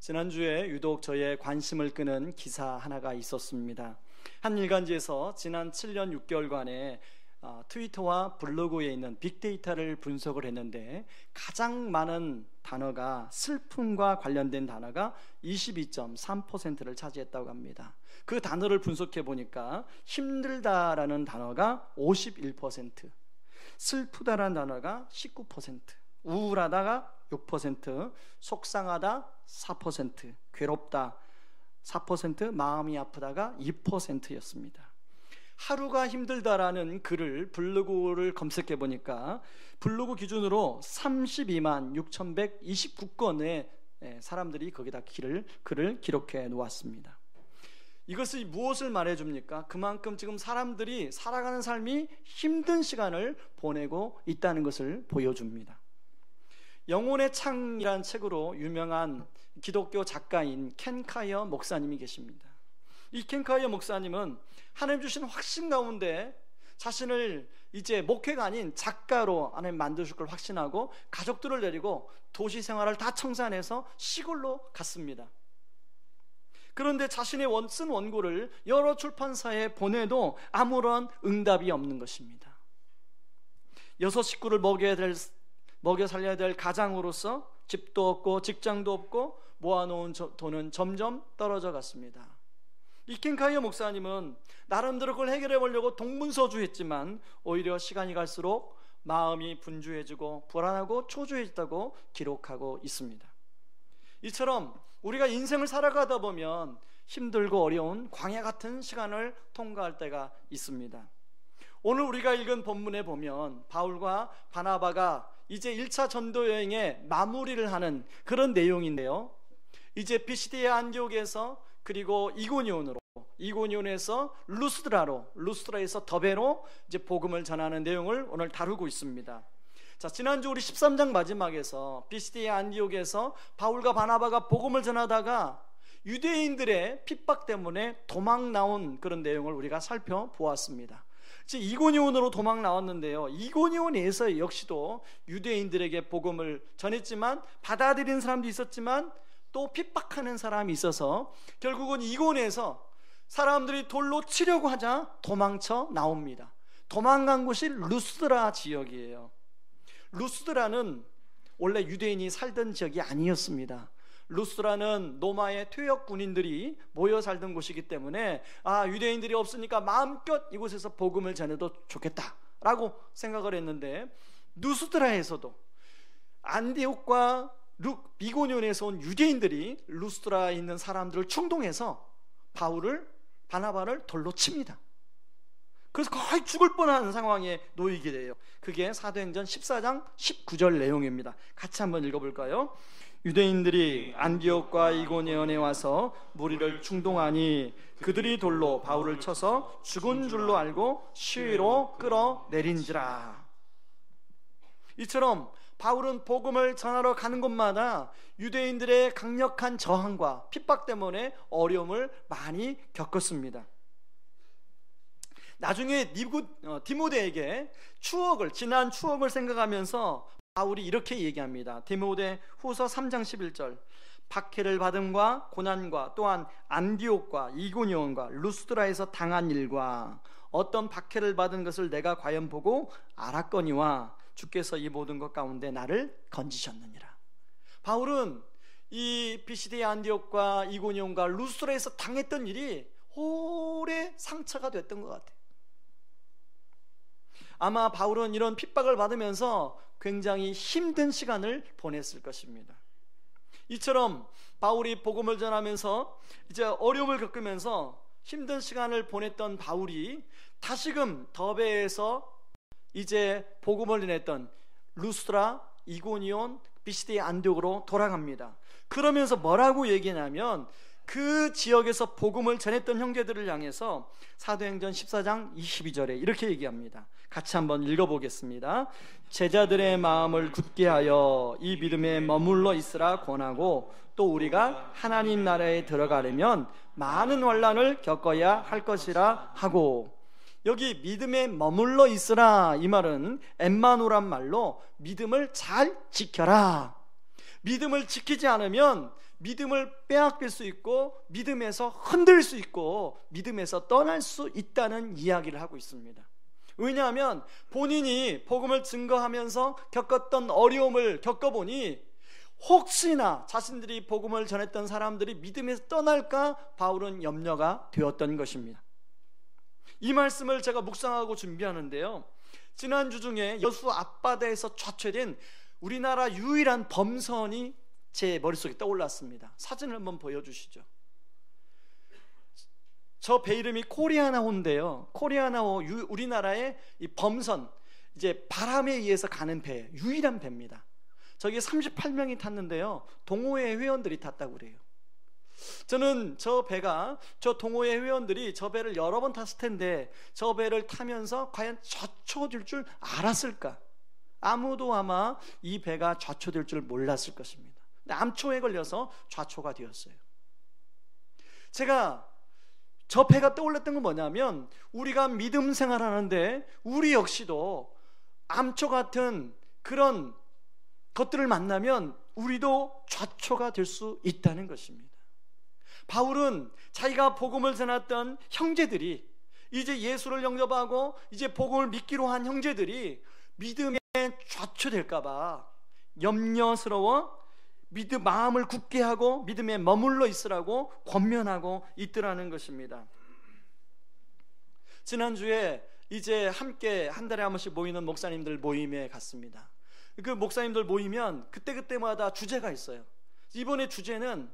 지난주에 유독 저의 관심을 끄는 기사 하나가 있었습니다. 한 일간지에서 지난 7년 6개월간의 트위터와 블로그에 있는 빅데이터를 분석을 했는데 가장 많은 단어가 슬픔과 관련된 단어가 22.3%를 차지했다고 합니다. 그 단어를 분석해 보니까 힘들다라는 단어가 51%, 슬프다라는 단어가 19%, 우울하다가 6%, 속상하다 4%, 괴롭다 4%, 마음이 아프다가 2%였습니다. 하루가 힘들다라는 글을 블로그를 검색해 보니까 블로그 기준으로 32만 6,129건의 사람들이 거기다 글을 기록해 놓았습니다. 이것이 무엇을 말해줍니까? 그만큼 지금 사람들이 살아가는 삶이 힘든 시간을 보내고 있다는 것을 보여줍니다. 영혼의 창이라는 책으로 유명한 기독교 작가인 켄 카이어 목사님이 계십니다. 이 켄 카이어 목사님은 하나님 주신 확신 가운데 자신을 이제 목회가 아닌 작가로 하나님 만드실 걸 확신하고 가족들을 데리고 도시 생활을 다 청산해서 시골로 갔습니다. 그런데 자신의 쓴 원고를 여러 출판사에 보내도 아무런 응답이 없는 것입니다. 6 식구를 먹여 살려야 될 가장으로서 집도 없고 직장도 없고 모아놓은 돈은 점점 떨어져 갔습니다. 이 켄 카이어 목사님은 나름대로 그걸 해결해 보려고 동문서주했지만 오히려 시간이 갈수록 마음이 분주해지고 불안하고 초조해졌다고 기록하고 있습니다. 이처럼 우리가 인생을 살아가다 보면 힘들고 어려운 광야 같은 시간을 통과할 때가 있습니다. 오늘 우리가 읽은 본문에 보면 바울과 바나바가 이제 1차 전도 여행의 마무리를 하는 그런 내용인데요, 이제 피시디의 안디옥에서 그리고 이고니온에서 루스드라에서 더베로 이제 복음을 전하는 내용을 오늘 다루고 있습니다. 자, 지난주 우리 13장 마지막에서 피시디의 안디옥에서 바울과 바나바가 복음을 전하다가 유대인들의 핍박 때문에 도망 나온 그런 내용을 우리가 살펴보았습니다. 이고니온으로 도망 나왔는데요, 이고니온에서 역시도 유대인들에게 복음을 전했지만 받아들이는 사람도 있었지만 또 핍박하는 사람이 있어서 결국은 이고니온에서 사람들이 돌로 치려고 하자 도망쳐 나옵니다. 도망간 곳이 루스드라 지역이에요. 루스드라는 원래 유대인이 살던 지역이 아니었습니다. 루스드라는 로마의 퇴역 군인들이 모여 살던 곳이기 때문에 유대인들이 없으니까 마음껏 이곳에서 복음을 전해도 좋겠다라고 생각을 했는데, 루스드라에서도 안디옥과 이고니온에서 온 유대인들이 루스드라에 있는 사람들을 충동해서 바나바를 돌로 칩니다. 그래서 거의 죽을 뻔한 상황에 놓이게 돼요. 그게 사도행전 14장 19절 내용입니다. 같이 한번 읽어볼까요? 유대인들이 안디옥과 이고니온에 와서 무리를 충동하니 그들이 돌로 바울을 쳐서 죽은 줄로 알고 시위로 끌어내린지라. 이처럼 바울은 복음을 전하러 가는 곳마다 유대인들의 강력한 저항과 핍박 때문에 어려움을 많이 겪었습니다. 나중에 디모데에게 지난 추억을 생각하면서 바울이 이렇게 얘기합니다. 디모데 후서 3장 11절, 박해를 받음과 고난과 또한 안디옥과 이고니온과 루스드라에서 당한 일과 어떤 박해를 받은 것을 내가 과연 보고 알았거니와 주께서 이 모든 것 가운데 나를 건지셨느니라. 바울은 이 피시디의 안디옥과 이고니온과 루스드라에서 당했던 일이 오래 상처가 됐던 것 같아요. 아마 바울은 이런 핍박을 받으면서 굉장히 힘든 시간을 보냈을 것입니다. 이처럼 바울이 복음을 전하면서 이제 어려움을 겪으면서 힘든 시간을 보냈던 바울이 다시금 더베에서 이제 복음을 전했던 루스드라, 이고니온, 피시디의 안디옥으로 돌아갑니다. 그러면서 뭐라고 얘기하냐면 그 지역에서 복음을 전했던 형제들을 향해서 사도행전 14장 22절에 이렇게 얘기합니다. 같이 한번 읽어보겠습니다. 제자들의 마음을 굳게 하여 이 믿음에 머물러 있으라 권하고 또 우리가 하나님 나라에 들어가려면 많은 환난을 겪어야 할 것이라 하고, 여기 믿음에 머물러 있으라 이 말은 엠마누란 말로 믿음을 잘 지켜라, 믿음을 지키지 않으면 믿음을 빼앗길 수 있고 믿음에서 흔들 수 있고 믿음에서 떠날 수 있다는 이야기를 하고 있습니다. 왜냐하면 본인이 복음을 증거하면서 겪었던 어려움을 겪어보니 혹시나 자신들이 복음을 전했던 사람들이 믿음에서 떠날까 바울은 염려가 되었던 것입니다. 이 말씀을 제가 묵상하고 준비하는데요, 지난주 중에 여수 앞바다에서 좌초된 우리나라 유일한 범선이 제 머릿속에 떠올랐습니다. 사진을 한번 보여주시죠. 저 배 이름이 코리아나호인데요, 코리아나호, 우리나라의 이 범선, 이제 바람에 의해서 가는 배, 유일한 배입니다. 저기 38명이 탔는데요, 동호회 회원들이 탔다고 그래요. 저는 저 배가, 저 동호회 회원들이 저 배를 여러 번 탔을 텐데 저 배를 타면서 과연 좌초될 줄 알았을까? 아무도 아마 이 배가 좌초될 줄 몰랐을 것입니다. 근데 암초에 걸려서 좌초가 되었어요. 제가 저 배가 떠올랐던 건 뭐냐면, 우리가 믿음 생활하는데 우리 역시도 암초 같은 그런 것들을 만나면 우리도 좌초가 될 수 있다는 것입니다. 바울은 자기가 복음을 전했던 형제들이, 이제 예수를 영접하고 이제 복음을 믿기로 한 형제들이 믿음에 좌초될까 봐 염려스러워 마음을 굳게 하고 믿음에 머물러 있으라고 권면하고 있더라는 것입니다. 지난주에 이제 함께 한 달에 한 번씩 모이는 목사님들 모임에 갔습니다. 그 목사님들 모이면 그때그때마다 주제가 있어요. 이번에 주제는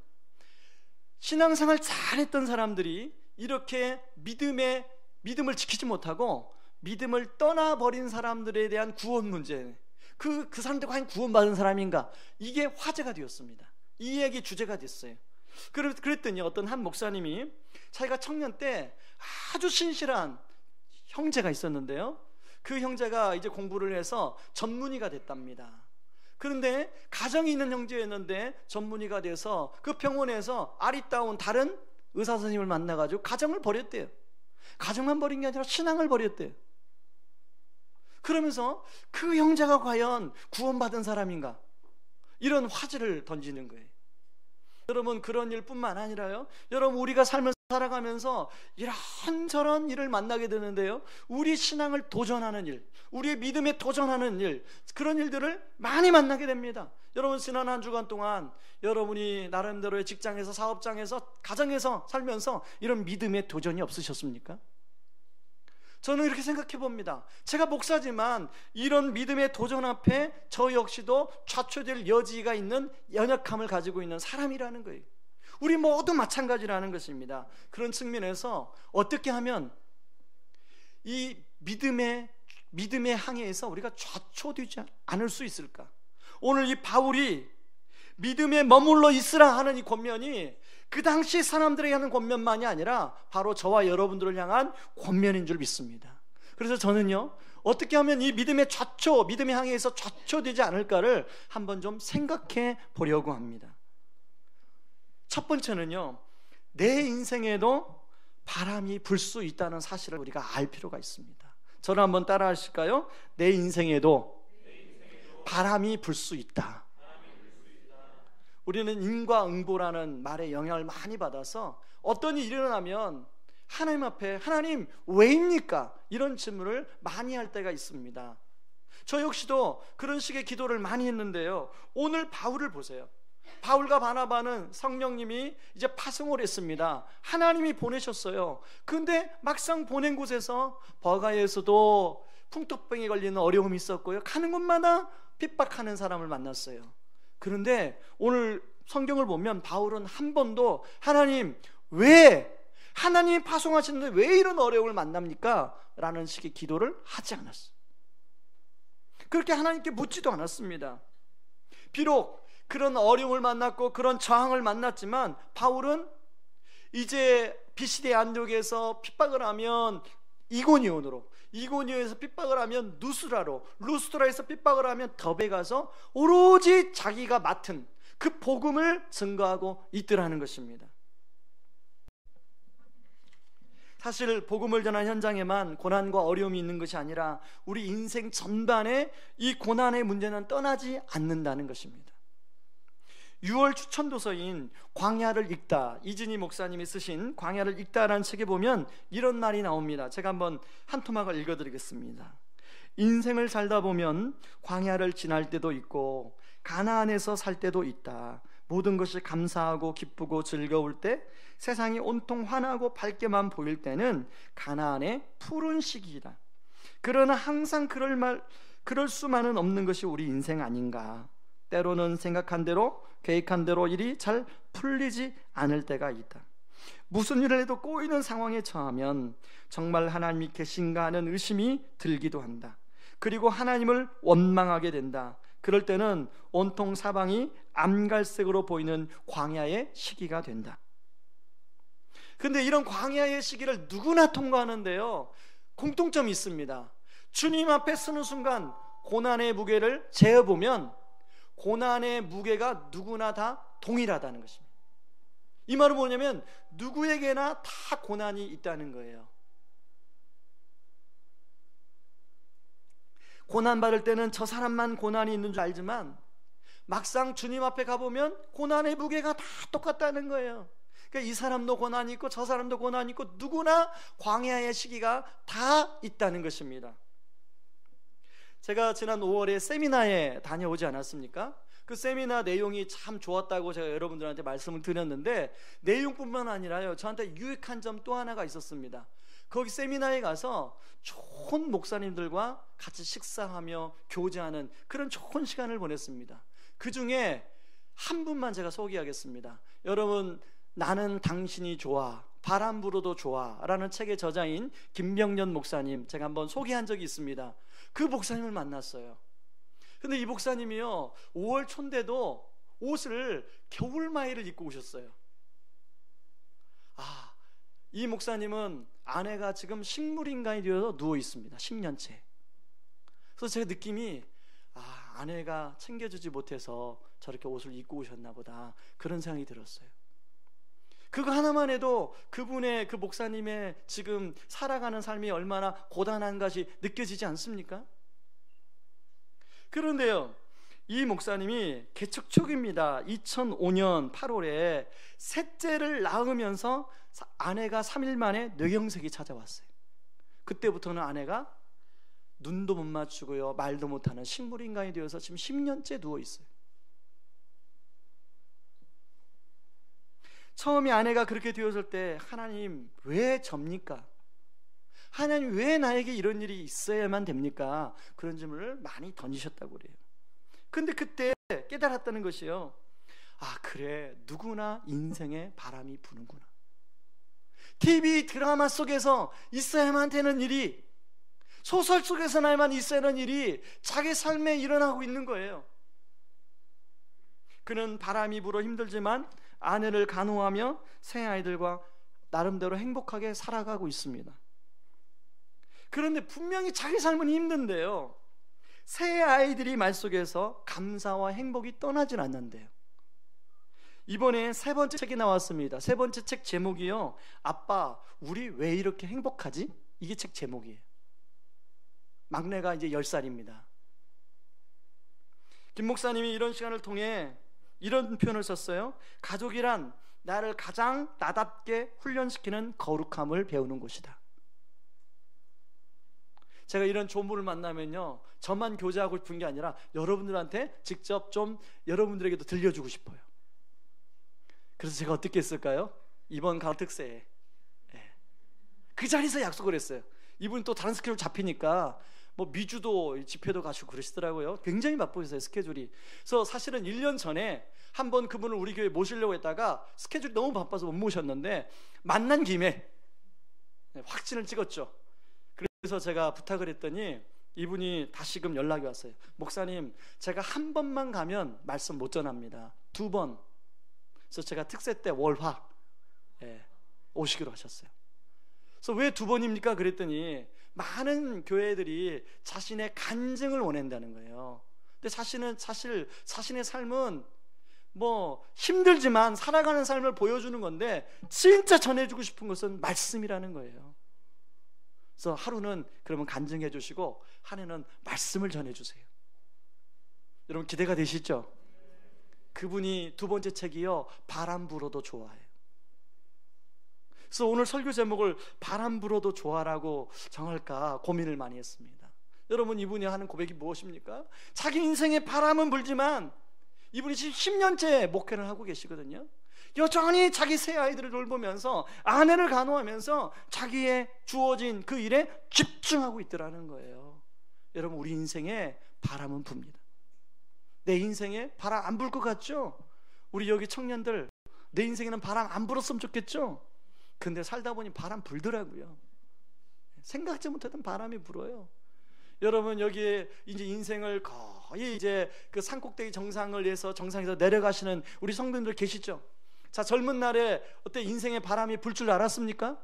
신앙생활 잘했던 사람들이 이렇게 믿음을 지키지 못하고 믿음을 떠나버린 사람들에 대한 구원 문제, 그 사람들 과연 구원받은 사람인가, 이게 화제가 되었습니다. 이 얘기 주제가 됐어요. 그랬더니 어떤 한 목사님이 자기가 청년 때 아주 신실한 형제가 있었는데요, 그 형제가 이제 공부를 해서 전문의가 됐답니다. 그런데 가정이 있는 형제였는데 전문의가 돼서 그 병원에서 아리따운 다른 의사 선생님을 만나가지고 가정을 버렸대요. 가정만 버린 게 아니라 신앙을 버렸대요. 그러면서 그 형제가 과연 구원받은 사람인가, 이런 화제를 던지는 거예요. 여러분, 그런 일뿐만 아니라요, 여러분, 우리가 삶을 살아가면서 이런저런 일을 만나게 되는데요, 우리 신앙을 도전하는 일, 우리의 믿음에 도전하는 일, 그런 일들을 많이 만나게 됩니다. 여러분, 지난 한 주간 동안 여러분이 나름대로의 직장에서, 사업장에서, 가정에서 살면서 이런 믿음의 도전이 없으셨습니까? 저는 이렇게 생각해 봅니다. 제가 목사지만 이런 믿음의 도전 앞에 저 역시도 좌초될 여지가 있는 연약함을 가지고 있는 사람이라는 거예요. 우리 모두 마찬가지라는 것입니다. 그런 측면에서 어떻게 하면 이 믿음의 항해에서 우리가 좌초되지 않을 수 있을까? 오늘 이 바울이 믿음에 머물러 있으라 하는 이 권면이 그 당시 사람들에게 하는 권면만이 아니라 바로 저와 여러분들을 향한 권면인 줄 믿습니다. 그래서 저는요, 어떻게 하면 이 믿음의 항해에서 좌초되지 않을까를 한번 좀 생각해 보려고 합니다. 첫 번째는요, 내 인생에도 바람이 불 수 있다는 사실을 우리가 알 필요가 있습니다. 저를 한번 따라 하실까요? 내 인생에도 바람이 불 수 있다. 우리는 인과응보라는 말의 영향을 많이 받아서 어떤 일이 일어나면 하나님 앞에, 하나님 왜입니까? 이런 질문을 많이 할 때가 있습니다. 저 역시도 그런 식의 기도를 많이 했는데요, 오늘 바울을 보세요. 바울과 바나바는 성령님이 이제 파송을 했습니다. 하나님이 보내셨어요. 그런데 막상 보낸 곳에서 버가에서도 풍토병에 걸리는 어려움이 있었고요, 가는 곳마다 핍박하는 사람을 만났어요. 그런데 오늘 성경을 보면 바울은 한 번도 하나님 왜, 하나님이 파송하시는데 왜 이런 어려움을 만납니까? 라는 식의 기도를 하지 않았어요. 그렇게 하나님께 묻지도 않았습니다. 비록 그런 어려움을 만났고 그런 저항을 만났지만 바울은 이제 비시대 안독에서 핍박을 하면 이고니온으로, 이고니온에서 핍박을 하면 누스라로, 루스트라에서 핍박을 하면 더베 가서 오로지 자기가 맡은 그 복음을 증거하고 있더라는 것입니다. 사실 복음을 전한 현장에만 고난과 어려움이 있는 것이 아니라 우리 인생 전반에 이 고난의 문제는 떠나지 않는다는 것입니다. 6월 추천도서인 광야를 읽다, 이진희 목사님이 쓰신 광야를 읽다라는 책에 보면 이런 말이 나옵니다. 제가 한번 한 토막을 읽어드리겠습니다. 인생을 살다 보면 광야를 지날 때도 있고 가나안에서 살 때도 있다. 모든 것이 감사하고 기쁘고 즐거울 때, 세상이 온통 환하고 밝게만 보일 때는 가나안의 푸른 시기이다. 그러나 항상 그럴 수만은 없는 것이 우리 인생 아닌가. 때로는 생각한 대로 계획한 대로 일이 잘 풀리지 않을 때가 있다. 무슨 일을 해도 꼬이는 상황에 처하면 정말 하나님이 계신가 하는 의심이 들기도 한다. 그리고 하나님을 원망하게 된다. 그럴 때는 온통 사방이 암갈색으로 보이는 광야의 시기가 된다. 근데 이런 광야의 시기를 누구나 통과하는데요, 공통점이 있습니다. 주님 앞에 서는 순간 고난의 무게를 재어보면 고난의 무게가 누구나 다 동일하다는 것입니다. 이 말은 뭐냐면 누구에게나 다 고난이 있다는 거예요. 고난받을 때는 저 사람만 고난이 있는 줄 알지만 막상 주님 앞에 가보면 고난의 무게가 다 똑같다는 거예요. 그러니까 이 사람도 고난이 있고 저 사람도 고난이 있고 누구나 광야의 시기가 다 있다는 것입니다. 제가 지난 5월에 세미나에 다녀오지 않았습니까? 그 세미나 내용이 참 좋았다고 제가 여러분들한테 말씀을 드렸는데, 내용뿐만 아니라요, 저한테 유익한 점 또 하나가 있었습니다. 거기 세미나에 가서 좋은 목사님들과 같이 식사하며 교제하는 그런 좋은 시간을 보냈습니다. 그 중에 한 분만 제가 소개하겠습니다. 여러분, 나는 당신이 좋아, 바람 불어도 좋아 라는 책의 저자인 김병년 목사님, 제가 한번 소개한 적이 있습니다. 그 목사님을 만났어요. 근데 이 목사님이요, 5월 초인데도 옷을 겨울마이를 입고 오셨어요. 이 목사님은 아내가 지금 식물인간이 되어서 누워 있습니다. 10년째. 그래서 제가 느낌이, 아내가 챙겨주지 못해서 저렇게 옷을 입고 오셨나 보다, 그런 생각이 들었어요. 그거 하나만 해도 그 목사님의 지금 살아가는 삶이 얼마나 고단한 것이 느껴지지 않습니까? 그런데요, 이 목사님이 개척 초기입니다. 2005년 8월에 셋째를 낳으면서 아내가 3일 만에 뇌경색이 찾아왔어요. 그때부터는 아내가 눈도 못 맞추고요, 말도 못하는 식물인간이 되어서 지금 10년째 누워있어요. 처음에 아내가 그렇게 되었을 때, 하나님 왜 접니까? 하나님 왜 나에게 이런 일이 있어야만 됩니까? 그런 질문을 많이 던지셨다고 그래요. 근데 그때 깨달았다는 것이요, 그래, 누구나 인생에 바람이 부는구나. TV 드라마 속에서 있어야만 되는 일이, 소설 속에서나만 있어야 하는 일이 자기 삶에 일어나고 있는 거예요. 그는 바람이 불어 힘들지만 아내를 간호하며 새 아이들과 나름대로 행복하게 살아가고 있습니다. 그런데 분명히 자기 삶은 힘든데요, 새 아이들이 말 속에서 감사와 행복이 떠나질 않는데요. 이번에 세 번째 책이 나왔습니다. 세 번째 책 제목이요, 아빠 우리 왜 이렇게 행복하지? 이게 책 제목이에요. 막내가 이제 10살입니다. 김 목사님이 이런 시간을 통해 이런 표현을 썼어요. 가족이란 나를 가장 나답게 훈련시키는 거룩함을 배우는 곳이다. 제가 이런 조물을 만나면요, 저만 교제하고 싶은 게 아니라 여러분들한테 직접 좀 여러분들에게도 들려주고 싶어요. 그래서 제가 어떻게 했을까요? 이번 가을 특세에 그 자리에서 약속을 했어요. 이분 또 다른 스케줄 잡히니까 미주도 집회도 가시고 그러시더라고요. 굉장히 바쁘셨어요, 스케줄이. 그래서 사실은 1년 전에 한번 그분을 우리 교회에 모시려고 했다가 스케줄이 너무 바빠서 못 모셨는데, 만난 김에 확진을 찍었죠. 그래서 제가 부탁을 했더니 이분이 다시금 연락이 왔어요. 목사님, 제가 한 번만 가면 말씀 못 전합니다. 2번. 그래서 제가 특세 때 월화 오시기로 하셨어요. 그래서 왜 2번입니까? 그랬더니 많은 교회들이 자신의 간증을 원한다는 거예요. 근데 사실 자신의 삶은 힘들지만 살아가는 삶을 보여주는 건데, 진짜 전해주고 싶은 것은 말씀이라는 거예요. 그래서 하루는 그러면 간증해 주시고 한 해는 말씀을 전해 주세요. 여러분 기대가 되시죠? 그분이 두 번째 책이요, 바람 불어도 좋아해요. 그래서 오늘 설교 제목을 바람 불어도 좋아라고 정할까 고민을 많이 했습니다. 여러분, 이분이 하는 고백이 무엇입니까? 자기 인생에 바람은 불지만 이분이 지금 10년째 목회를 하고 계시거든요. 여전히 자기 세 아이들을 돌보면서, 아내를 간호하면서 자기의 주어진 그 일에 집중하고 있더라는 거예요. 여러분, 우리 인생에 바람은 붑니다. 내 인생에 바람 안 불 것 같죠? 우리 여기 청년들, 내 인생에는 바람 안 불었으면 좋겠죠? 근데 살다 보니 바람 불더라고요. 생각지 못했던 바람이 불어요. 여러분, 여기에 이제 인생을 거의 이제 그 산꼭대기 정상에서 내려가시는 우리 성도님들 계시죠? 자, 젊은 날에 어때 인생에 바람이 불 줄 알았습니까?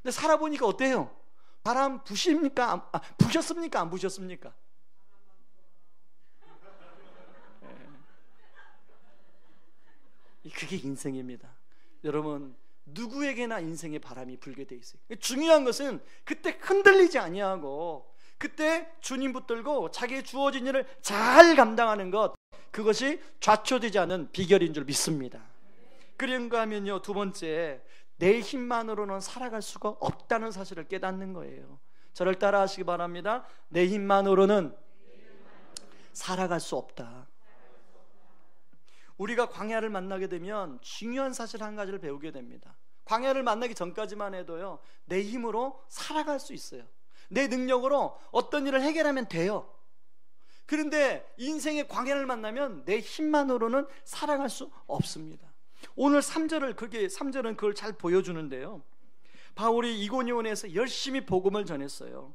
근데 살아보니까 어때요? 바람 부십니까? 부셨습니까? 안 부셨습니까? 그게 인생입니다. 여러분, 누구에게나 인생에 바람이 불게 돼 있어요. 중요한 것은 그때 흔들리지 아니하고 그때 주님 붙들고 자기의 주어진 일을 잘 감당하는 것, 그것이 좌초되지 않은 비결인 줄 믿습니다. 그런가 하면요, 두 번째, 내 힘만으로는 살아갈 수가 없다는 사실을 깨닫는 거예요. 저를 따라 하시기 바랍니다. 내 힘만으로는 살아갈 수 없다. 우리가 광야를 만나게 되면 중요한 사실 한 가지를 배우게 됩니다. 광야를 만나기 전까지만 해도요, 내 힘으로 살아갈 수 있어요. 내 능력으로 어떤 일을 해결하면 돼요. 그런데 인생의 광야를 만나면 내 힘만으로는 살아갈 수 없습니다. 오늘 3절은 그걸 잘 보여주는데요, 바울이 이고니온에서 열심히 복음을 전했어요.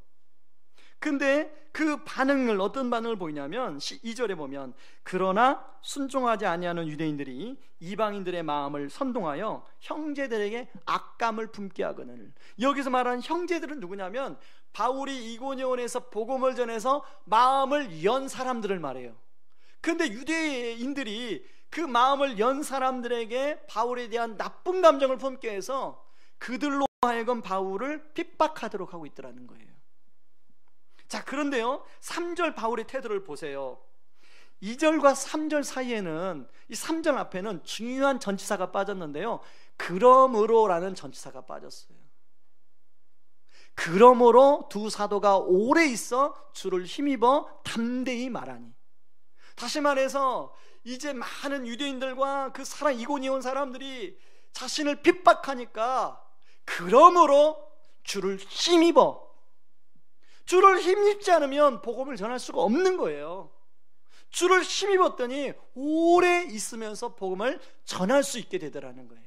근데 그 반응을, 어떤 반응을 보이냐면 2절에 보면, 그러나 순종하지 아니하는 유대인들이 이방인들의 마음을 선동하여 형제들에게 악감을 품게 하거늘. 여기서 말하는 형제들은 누구냐면 바울이 이고니온에서 복음을 전해서 마음을 연 사람들을 말해요. 근데 유대인들이 그 마음을 연 사람들에게 바울에 대한 나쁜 감정을 품게 해서 그들로 하여금 바울을 핍박하도록 하고 있더라는 거예요. 자, 그런데요, 3절 바울의 태도를 보세요. 2절과 3절 사이에는, 이 3절 앞에는 중요한 전치사가 빠졌는데요, 그러므로라는 전치사가 빠졌어요. 그러므로 두 사도가 오래 있어 주를 힘입어 담대히 말하니. 다시 말해서 이제 많은 유대인들과 그 이고니온 사람들이 자신을 핍박하니까, 그러므로 주를 힘입어, 주를 힘입지 않으면 복음을 전할 수가 없는 거예요. 주를 힘입었더니 오래 있으면서 복음을 전할 수 있게 되더라는 거예요.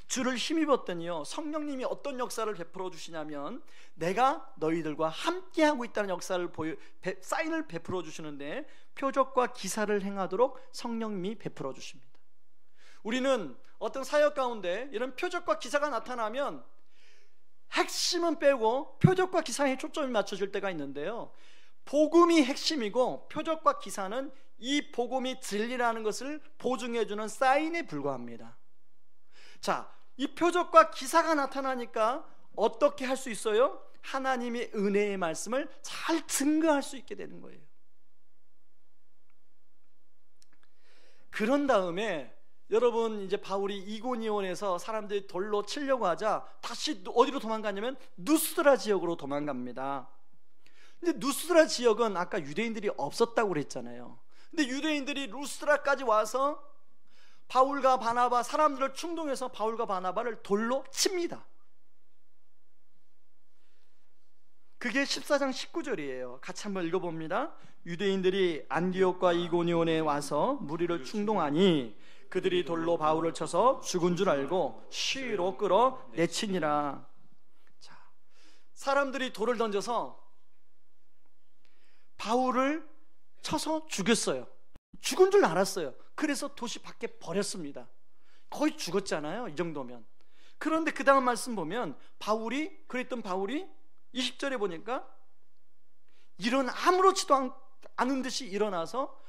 주를 힘입었더니요, 성령님이 어떤 역사를 베풀어 주시냐면, 내가 너희들과 함께하고 있다는 역사를 사인을 베풀어 주시는데, 표적과 기사를 행하도록 성령님이 베풀어 주십니다. 우리는 어떤 사역 가운데 이런 표적과 기사가 나타나면 핵심은 빼고 표적과 기사에 초점이 맞춰질 때가 있는데요, 복음이 핵심이고 표적과 기사는 이 복음이 진리라는 것을 보증해주는 사인에 불과합니다. 자, 이 표적과 기사가 나타나니까 어떻게 할 수 있어요? 하나님의 은혜의 말씀을 잘 증거할 수 있게 되는 거예요. 그런 다음에 여러분, 이제 바울이 이고니온에서 사람들이 돌로 치려고 하자 다시 어디로 도망가냐면 누스드라 지역으로 도망갑니다. 근데 누스드라 지역은 아까 유대인들이 없었다고 그랬잖아요. 근데 유대인들이 루스드라까지 와서 바울과 바나바, 사람들을 충동해서 바울과 바나바를 돌로 칩니다. 그게 14장 19절이에요. 같이 한번 읽어봅니다. 유대인들이 안디옥과 이고니온에 와서 무리를 충동하니 그들이 돌로 바울을 쳐서 죽은 줄 알고 시위로 끌어 내치니라. 자, 사람들이 돌을 던져서 바울을 쳐서 죽였어요. 죽은 줄 알았어요. 그래서 도시 밖에 버렸습니다. 거의 죽었잖아요, 이 정도면. 그런데 그 다음 말씀 보면 그랬던 바울이 20절에 보니까 아무렇지도 않은 듯이 일어나서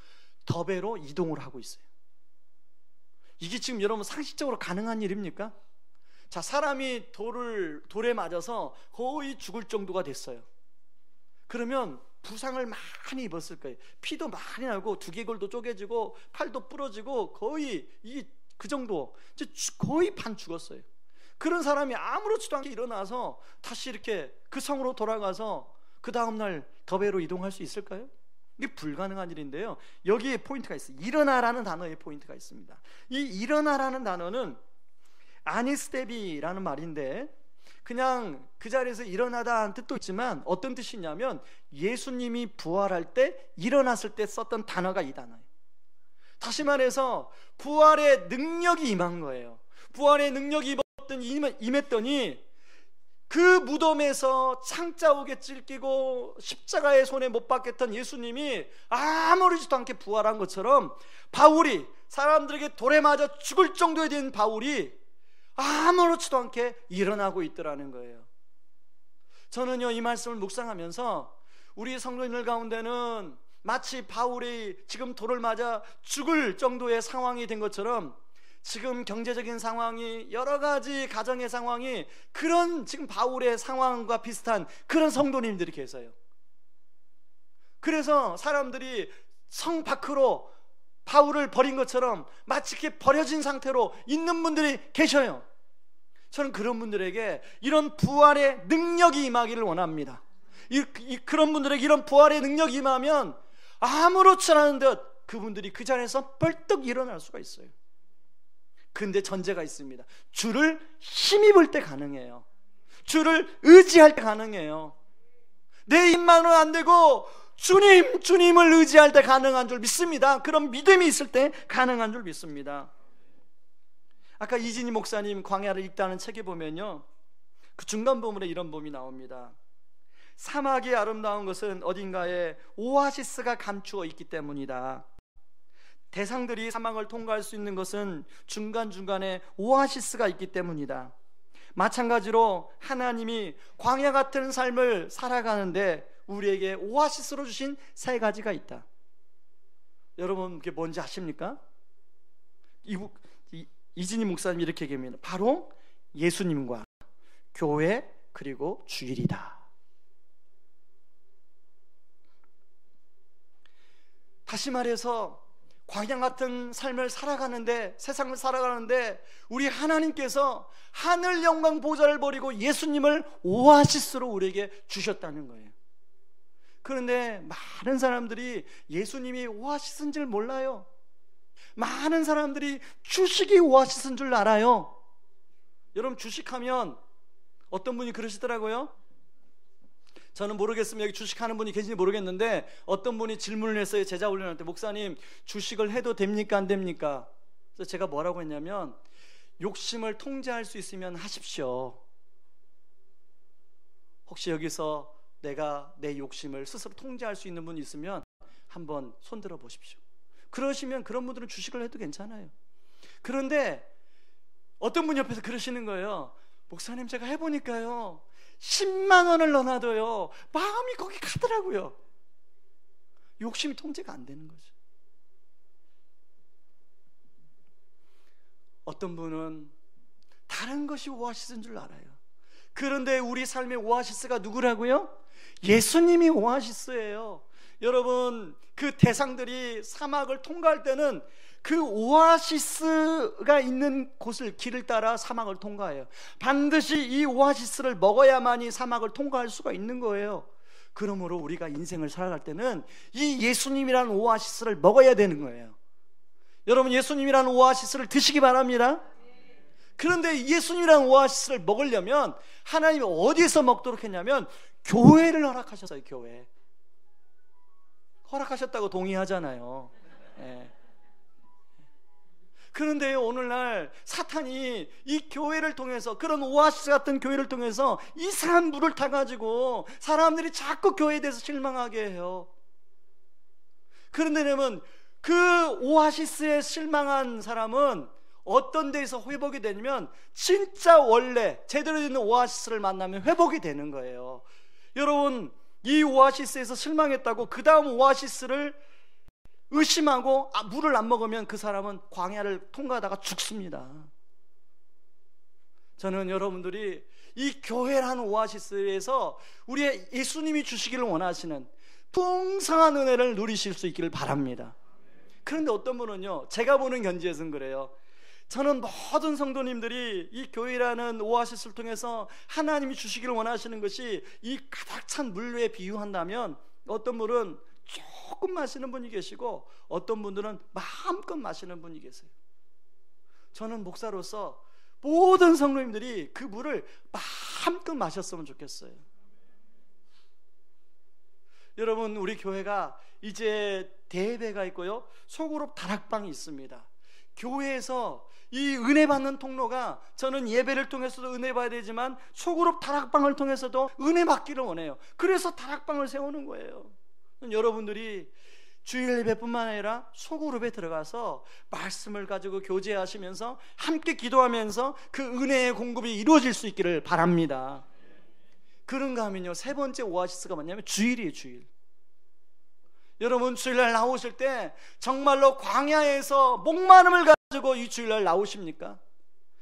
더베로 이동을 하고 있어요. 이게 지금 여러분 상식적으로 가능한 일입니까? 자, 사람이 돌에 맞아서 거의 죽을 정도가 됐어요. 그러면 부상을 많이 입었을 거예요. 피도 많이 나고 두개골도 쪼개지고 팔도 부러지고 거의 그 정도, 거의 반 죽었어요. 그런 사람이 아무렇지도 않게 일어나서 다시 이렇게 그 성으로 돌아가서 그 다음날 더베로 이동할 수 있을까요? 이게 불가능한 일인데요, 여기에 포인트가 있어요. 일어나라는 단어에 포인트가 있습니다. 이 일어나라는 단어는 아니스테비라는 말인데, 그냥 그 자리에서 일어나다는 뜻도 있지만 어떤 뜻이냐면 예수님이 부활할 때, 일어났을 때 썼던 단어가 이 단어예요. 다시 말해서 부활의 능력이 임한 거예요. 부활의 능력이 임했더니 그 무덤에서 창자옥에 찔기고 십자가의 손에 못 박혔던 예수님이 아무렇지도 않게 부활한 것처럼, 바울이, 사람들에게 돌에 맞아 죽을 정도에 된 바울이 아무렇지도 않게 일어나고 있더라는 거예요. 저는요, 이 말씀을 묵상하면서 우리 성도님들 가운데는 마치 바울이 지금 돌을 맞아 죽을 정도의 상황이 된 것처럼, 지금 경제적인 상황이, 여러 가지 가정의 상황이 그런 지금 바울의 상황과 비슷한 그런 성도님들이 계세요. 그래서 사람들이 성 밖으로 바울을 버린 것처럼 마치 이렇게 버려진 상태로 있는 분들이 계셔요. 저는 그런 분들에게 이런 부활의 능력이 임하기를 원합니다. 그런 분들에게 이런 부활의 능력이 임하면 아무렇지 않은 듯 그분들이 그 자리에서 벌떡 일어날 수가 있어요. 근데 전제가 있습니다. 주를 힘입을 때 가능해요. 주를 의지할 때 가능해요. 내 힘만으로는 안 되고 주님을 의지할 때 가능한 줄 믿습니다. 그런 믿음이 있을 때 가능한 줄 믿습니다. 아까 이진희 목사님 광야를 읽다는 책에 보면요, 그 중간 부분에 이런 부분이 나옵니다. 사막이 아름다운 것은 어딘가에 오아시스가 감추어 있기 때문이다. 대상들이 사막을 통과할 수 있는 것은 중간중간에 오아시스가 있기 때문이다. 마찬가지로 하나님이 광야 같은 삶을 살아가는데 우리에게 오아시스로 주신 세 가지가 있다. 여러분, 그게 뭔지 아십니까? 이진희 목사님이 이렇게 얘기합니다. 바로 예수님과 교회 그리고 주일이다. 다시 말해서 광야 같은 삶을 살아가는데, 세상을 살아가는데 우리 하나님께서 하늘 영광 보좌를 버리고 예수님을 오아시스로 우리에게 주셨다는 거예요. 그런데 많은 사람들이 예수님이 오아시스인 줄 몰라요. 많은 사람들이 주식이 오아시스인 줄 알아요. 여러분, 주식하면 어떤 분이 그러시더라고요. 저는 모르겠습니다. 여기 주식하는 분이 계신지 모르겠는데 어떤 분이 질문을 했어요. 제자 훈련할 때, 목사님 주식을 해도 됩니까 안 됩니까? 그래서 제가 뭐라고 했냐면, 욕심을 통제할 수 있으면 하십시오. 혹시 여기서 내가 내 욕심을 스스로 통제할 수 있는 분이 있으면 한번 손들어 보십시오. 그러시면 그런 분들은 주식을 해도 괜찮아요. 그런데 어떤 분 옆에서 그러시는 거예요. 목사님, 제가 해보니까요 10만 원을 넣어놔도요 마음이 거기 가더라고요. 욕심이 통제가 안 되는 거죠. 어떤 분은 다른 것이 오아시스인 줄 알아요. 그런데 우리 삶의 오아시스가 누구라고요? 예수님이 오아시스예요. 여러분, 그 대상들이 사막을 통과할 때는 그 오아시스가 있는 곳을, 길을 따라 사막을 통과해요. 반드시 이 오아시스를 먹어야만이 사막을 통과할 수가 있는 거예요. 그러므로 우리가 인생을 살아갈 때는 이 예수님이라는 오아시스를 먹어야 되는 거예요. 여러분, 예수님이라는 오아시스를 드시기 바랍니다. 그런데 예수님이라는 오아시스를 먹으려면 하나님이 어디에서 먹도록 했냐면 교회를 허락하셨어요. 교회 허락하셨다고 동의하잖아요. 네. 그런데요, 오늘날 사탄이 이 교회를 통해서, 그런 오아시스 같은 교회를 통해서 이상한 물을 타가지고 사람들이 자꾸 교회에 대해서 실망하게 해요. 그런데 여러분, 그 오아시스에 실망한 사람은 어떤 데에서 회복이 되냐면 진짜 원래 제대로 된 오아시스를 만나면 회복이 되는 거예요. 여러분, 이 오아시스에서 실망했다고 그 다음 오아시스를 의심하고 물을 안 먹으면 그 사람은 광야를 통과하다가 죽습니다. 저는 여러분들이 이 교회라는 오아시스에서 우리의 예수님이 주시기를 원하시는 풍성한 은혜를 누리실 수 있기를 바랍니다. 그런데 어떤 분은요, 제가 보는 견지에서는 그래요. 저는 모든 성도님들이 이 교회라는 오아시스를 통해서 하나님이 주시기를 원하시는 것이 이 가득 찬 물에 비유한다면, 어떤 분은 조금 마시는 분이 계시고 어떤 분들은 마음껏 마시는 분이 계세요. 저는 목사로서 모든 성도님들이 그 물을 마음껏 마셨으면 좋겠어요. 여러분, 우리 교회가 이제 대회가 있고요, 소그룹 다락방이 있습니다. 교회에서 이 은혜 받는 통로가, 저는 예배를 통해서도 은혜 받아야 되지만 소그룹 다락방을 통해서도 은혜 받기를 원해요. 그래서 다락방을 세우는 거예요. 여러분들이 주일 예배뿐만 아니라 소그룹에 들어가서 말씀을 가지고 교제하시면서 함께 기도하면서 그 은혜의 공급이 이루어질 수 있기를 바랍니다. 그런가 하면요, 세 번째 오아시스가 뭐냐면 주일이에요. 주일. 여러분, 주일날 나오실 때 정말로 광야에서 목마름을 가지고 이 주일날 나오십니까?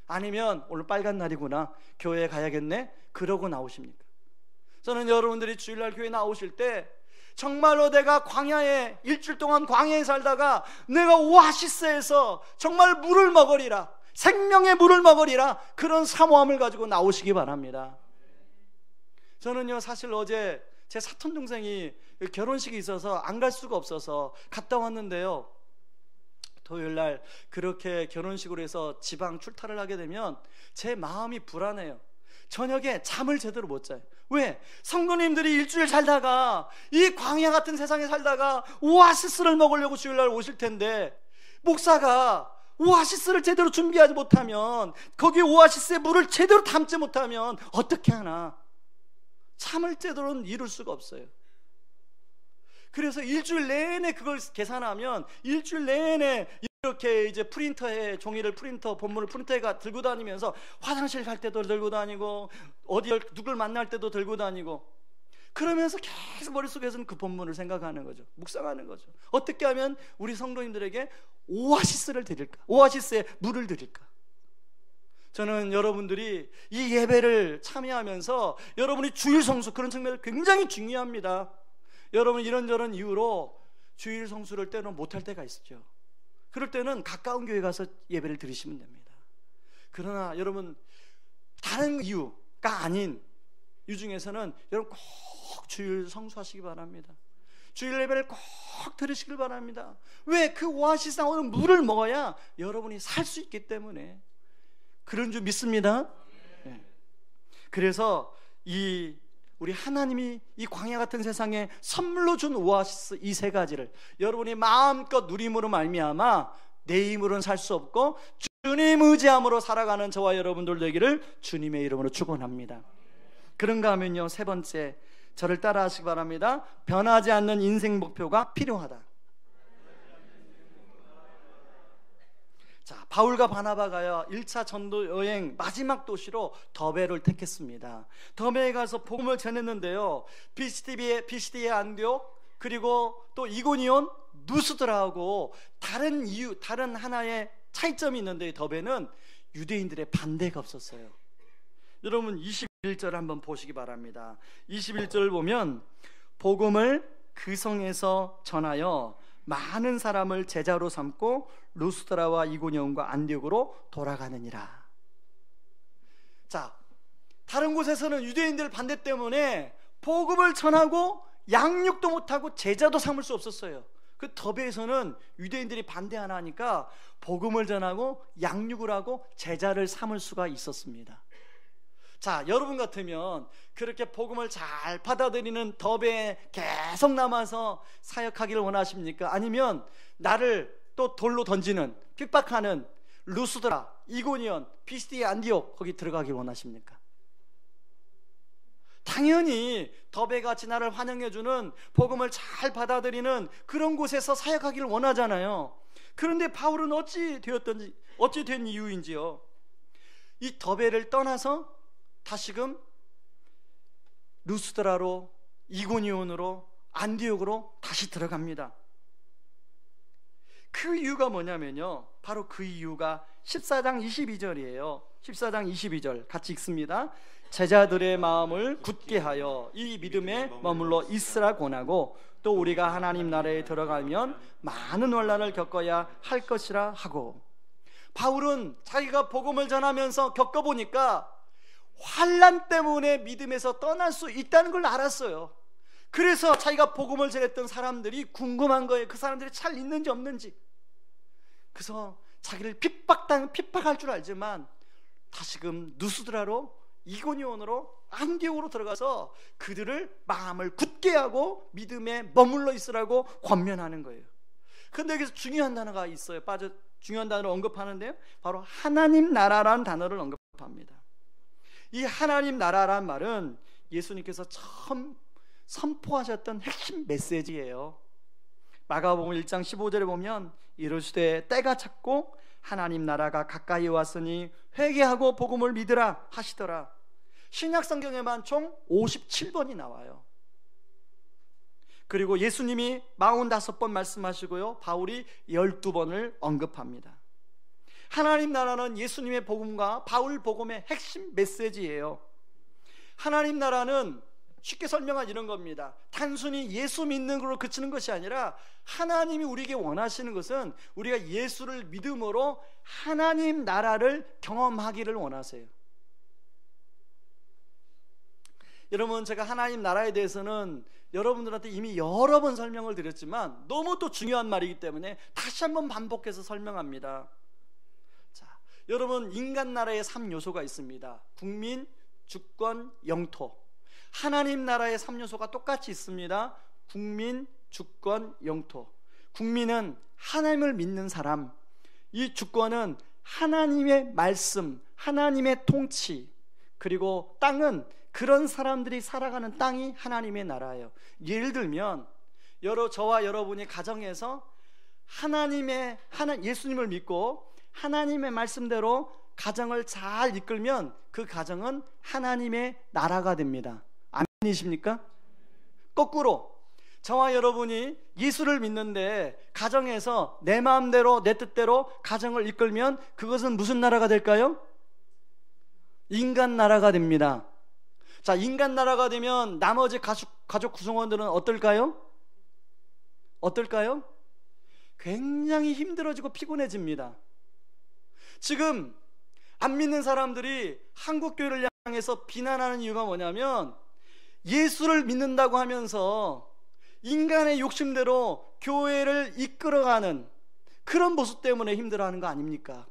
아니면 오늘 빨간 날이구나, 교회에 가야겠네, 그러고 나오십니까? 저는 여러분들이 주일날 교회 나오실 때 정말로 내가 광야에, 일주일 동안 광야에 살다가 내가 오아시스에서 정말 물을 먹으리라, 생명의 물을 먹으리라, 그런 사모함을 가지고 나오시기 바랍니다. 저는요, 사실 어제 제 사촌 동생이 결혼식이 있어서 안 갈 수가 없어서 갔다 왔는데요, 토요일날 그렇게 결혼식으로 해서 지방 출타를 하게 되면 제 마음이 불안해요. 저녁에 잠을 제대로 못 자요. 왜? 성도님들이 일주일 살다가 이 광야 같은 세상에 살다가 오아시스를 먹으려고 주일날 오실 텐데, 목사가 오아시스를 제대로 준비하지 못하면, 거기 오아시스의 물을 제대로 담지 못하면 어떻게 하나? 잠을 제대로는 이룰 수가 없어요. 그래서 일주일 내내 그걸 계산하면 일주일 내내 이렇게 이제 프린터에 종이를 프린터, 본문을 프린터에 들고 다니면서 화장실 갈 때도 들고 다니고 어디 누굴 만날 때도 들고 다니고, 그러면서 계속 머릿속에서는 그 본문을 생각하는 거죠. 묵상하는 거죠. 어떻게 하면 우리 성도님들에게 오아시스를 드릴까? 오아시스에 물을 드릴까? 저는 여러분들이 이 예배를 참여하면서 여러분이 주일 성수, 그런 측면을 굉장히 중요합니다. 여러분, 이런저런 이유로 주일 성수를 때로는 못할 때가 있죠. 그럴 때는 가까운 교회 가서 예배를 드리시면 됩니다. 그러나 여러분, 다른 이유가 아닌 이유 중에서는 여러분 꼭 주일 성수하시기 바랍니다. 주일 예배를 꼭 드리시길 바랍니다. 왜? 그 오아시스 나오는 물을 먹어야 여러분이 살 수 있기 때문에 그런 줄 믿습니다. 네. 그래서 우리 하나님이 이 광야 같은 세상에 선물로 준 오아시스 이 세 가지를 여러분이 마음껏 누림으로 말미암아 내 힘으로는 살 수 없고 주님 의지함으로 살아가는 저와 여러분들 되기를 주님의 이름으로 축원합니다. 그런가 하면요, 세 번째, 저를 따라 하시기 바랍니다. 변하지 않는 인생 목표가 필요하다. 자, 바울과 바나바가요, 1차 전도 여행 마지막 도시로 더베를 택했습니다. 더베에 가서 복음을 전했는데요, 비시디의 안디옥, 그리고 또 이고니온, 누스드라하고 다른 하나의 차이점이 있는데, 더베는 유대인들의 반대가 없었어요. 여러분 21절 한번 보시기 바랍니다. 21절을 보면 복음을 그 성에서 전하여 많은 사람을 제자로 삼고 루스드라와 이고니온과 안디옥으로 돌아가느니라. 자, 다른 곳에서는 유대인들 반대 때문에 복음을 전하고 양육도 못하고 제자도 삼을 수 없었어요. 그 더베에서는 유대인들이 반대 안 하니까 복음을 전하고 양육을 하고 제자를 삼을 수가 있었습니다. 자, 여러분 같으면 그렇게 복음을 잘 받아들이는 더베에 계속 남아서 사역하기를 원하십니까? 아니면 나를 또 돌로 던지는, 핍박하는 루스드라, 이고니온, 피시디의 안디옥, 거기 들어가길 원하십니까? 당연히 더베같이 나를 환영해주는, 복음을 잘 받아들이는 그런 곳에서 사역하기를 원하잖아요. 그런데 바울은 어찌 된 이유인지요, 이 더베를 떠나서 다시금 루스드라로, 이고니온으로, 안디옥으로 다시 들어갑니다. 그 이유가 뭐냐면요, 바로 그 이유가 14장 22절이에요. 14장 22절 같이 읽습니다. 제자들의 마음을 굳게 하여 이 믿음에 머물러 있으라 권하고 또 우리가 하나님 나라에 들어가면 많은 환난을 겪어야 할 것이라 하고, 바울은 자기가 복음을 전하면서 겪어보니까 환난 때문에 믿음에서 떠날 수 있다는 걸 알았어요. 그래서 자기가 복음을 전했던 사람들이 궁금한 거예요. 그 사람들이 잘 있는지 없는지. 그래서 자기를 핍박할 줄 알지만 다시금 누스드라로, 이고니온으로, 안디옥으로 들어가서 그들을 마음을 굳게 하고 믿음에 머물러 있으라고 권면하는 거예요. 그런데 여기서 중요한 단어가 있어요. 중요한 단어를 언급하는데요, 바로 하나님 나라라는 단어를 언급합니다. 이 하나님 나라란 말은 예수님께서 처음 선포하셨던 핵심 메시지예요. 마가복음 1장 15절에 보면 이르시되 때가 찼고 하나님 나라가 가까이 왔으니 회개하고 복음을 믿으라 하시더라. 신약 성경에만 총 57번이 나와요. 그리고 예수님이 45번 말씀하시고요, 바울이 12번을 언급합니다. 하나님 나라는 예수님의 복음과 바울 복음의 핵심 메시지예요. 하나님 나라는 쉽게 설명한 이런 겁니다. 단순히 예수 믿는 걸로 그치는 것이 아니라 하나님이 우리에게 원하시는 것은 우리가 예수를 믿음으로 하나님 나라를 경험하기를 원하세요. 여러분, 제가 하나님 나라에 대해서는 여러분들한테 이미 여러 번 설명을 드렸지만 너무 또 중요한 말이기 때문에 다시 한번 반복해서 설명합니다. 자, 여러분, 인간 나라의 3요소가 있습니다. 국민, 주권, 영토. 하나님 나라의 3요소가 똑같이 있습니다. 국민, 주권, 영토. 국민은 하나님을 믿는 사람, 이 주권은 하나님의 말씀, 하나님의 통치, 그리고 땅은 그런 사람들이 살아가는 땅이 하나님의 나라예요. 예를 들면 저와 여러분이 가정에서 예수님을 믿고 하나님의 말씀대로 가정을 잘 이끌면 그 가정은 하나님의 나라가 됩니다. 아멘이십니까? 거꾸로 저와 여러분이 예수를 믿는데 가정에서 내 마음대로 내 뜻대로 가정을 이끌면 그것은 무슨 나라가 될까요? 인간 나라가 됩니다. 자, 인간 나라가 되면 나머지 가족 구성원들은 어떨까요? 굉장히 힘들어지고 피곤해집니다. 지금 안 믿는 사람들이 한국교회를 향해서 비난하는 이유가 뭐냐면 예수를 믿는다고 하면서 인간의 욕심대로 교회를 이끌어가는 그런 모습 때문에 힘들어하는 거 아닙니까?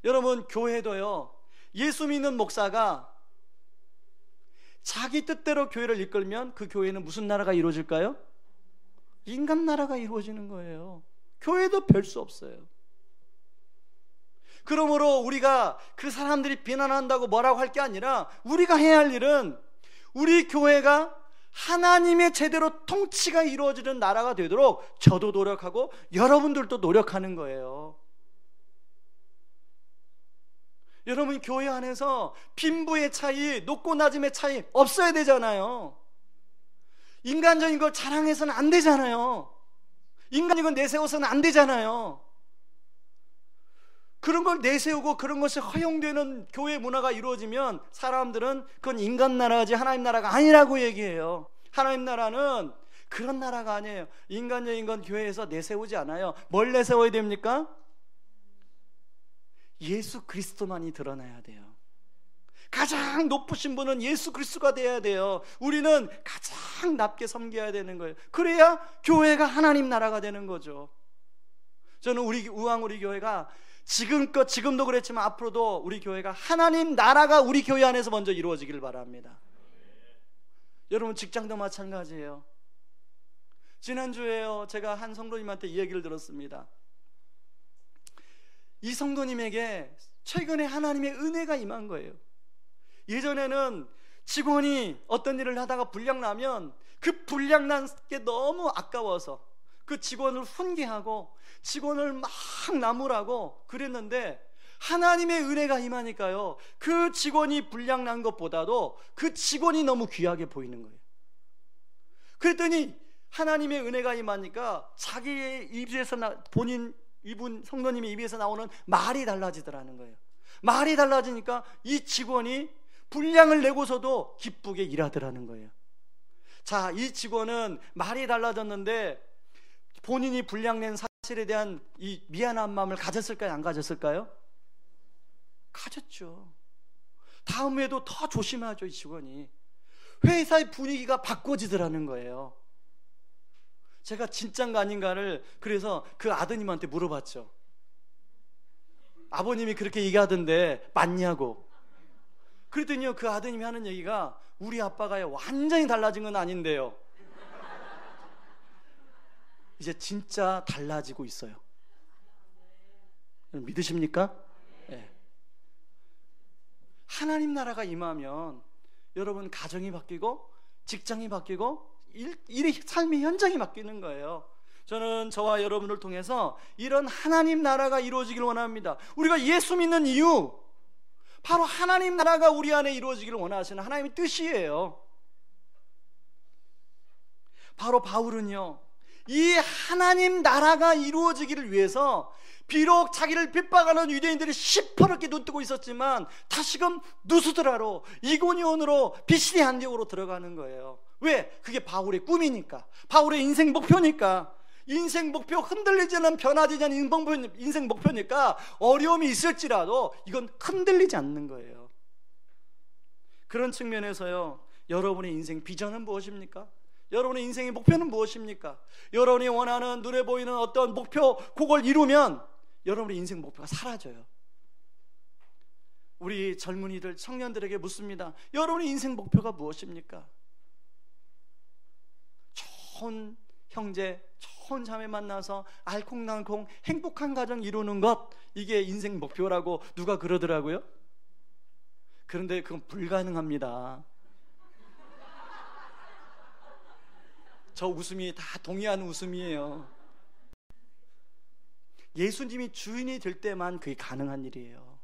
여러분, 교회도요, 예수 믿는 목사가 자기 뜻대로 교회를 이끌면 그 교회는 무슨 나라가 이루어질까요? 인간 나라가 이루어지는 거예요. 교회도 별 수 없어요. 그러므로 우리가 그 사람들이 비난한다고 뭐라고 할 게 아니라 우리가 해야 할 일은 우리 교회가 하나님의 제대로 통치가 이루어지는 나라가 되도록 저도 노력하고 여러분들도 노력하는 거예요. 여러분, 교회 안에서 빈부의 차이, 높고 낮음의 차이 없어야 되잖아요. 인간적인 걸 자랑해서는 안 되잖아요. 인간적인 걸 내세워서는 안 되잖아요. 그런 걸 내세우고 그런 것이 허용되는 교회 문화가 이루어지면 사람들은 그건 인간 나라지 하나님 나라가 아니라고 얘기해요. 하나님 나라는 그런 나라가 아니에요. 인간적인 건 교회에서 내세우지 않아요. 뭘 내세워야 됩니까? 예수 그리스도만이 드러나야 돼요. 가장 높으신 분은 예수 그리스도가 돼야 돼요. 우리는 가장 낮게 섬겨야 되는 거예요. 그래야 교회가 하나님 나라가 되는 거죠. 저는 우리 교회가 지금도 그랬지만 앞으로도 우리 교회가 하나님 나라가 우리 교회 안에서 먼저 이루어지기를 바랍니다. 여러분, 직장도 마찬가지예요. 지난주에요, 제가 한 성도님한테 이 얘기를 들었습니다. 이 성도님에게 최근에 하나님의 은혜가 임한 거예요. 예전에는 직원이 어떤 일을 하다가 불량 나면 그 불량 난 게 너무 아까워서 그 직원을 훈계하고 직원을 막 나무라고 그랬는데 하나님의 은혜가 임하니까요, 그 직원이 불량 난 것보다도 그 직원이 너무 귀하게 보이는 거예요. 그랬더니 하나님의 은혜가 임하니까 자기의 입에서 이분 성도님의 입에서 나오는 말이 달라지더라는 거예요. 말이 달라지니까 이 직원이 분량을 내고서도 기쁘게 일하더라는 거예요. 자, 이 직원은 말이 달라졌는데 본인이 불량낸 사실에 대한 이 미안한 마음을 가졌을까요? 안 가졌을까요? 가졌죠. 다음 회도 더 조심하죠. 이 직원이. 회사의 분위기가 바꿔지더라는 거예요. 제가 진짠가 아닌가를 그래서 그 아드님한테 물어봤죠. 아버님이 그렇게 얘기하던데 맞냐고. 그랬더니요, 그 아드님이 하는 얘기가 우리 아빠가 완전히 달라진 건 아닌데요, 이제 진짜 달라지고 있어요. 믿으십니까? 네. 하나님 나라가 임하면 여러분 가정이 바뀌고 직장이 바뀌고 일의 삶의 현장이 바뀌는 거예요. 저는 저와 여러분을 통해서 이런 하나님 나라가 이루어지길 원합니다. 우리가 예수 믿는 이유, 바로 하나님 나라가 우리 안에 이루어지기를 원하시는 하나님의 뜻이에요. 바로 바울은요, 이 하나님 나라가 이루어지기를 위해서 비록 자기를 핍박하는 유대인들이 시퍼렇게 눈뜨고 있었지만 다시금 누스드라로, 이고니온으로, 비시디 안디옥으로 들어가는 거예요. 왜? 그게 바울의 꿈이니까, 바울의 인생 목표니까. 인생 목표, 흔들리지 않는, 변화되지 않는 인생 목표니까 어려움이 있을지라도 이건 흔들리지 않는 거예요. 그런 측면에서요, 여러분의 인생 비전은 무엇입니까? 여러분의 인생의 목표는 무엇입니까? 여러분이 원하는, 눈에 보이는 어떤 목표, 그걸 이루면 여러분의 인생 목표가 사라져요. 우리 젊은이들, 청년들에게 묻습니다. 여러분의 인생 목표가 무엇입니까? 좋은 형제, 좋은 자매 만나서 알콩달콩 행복한 가정 이루는 것, 이게 인생 목표라고 누가 그러더라고요. 그런데 그건 불가능합니다. 저 웃음이 다 동의하는 웃음이에요. 예수님이 주인이 될 때만 그게 가능한 일이에요.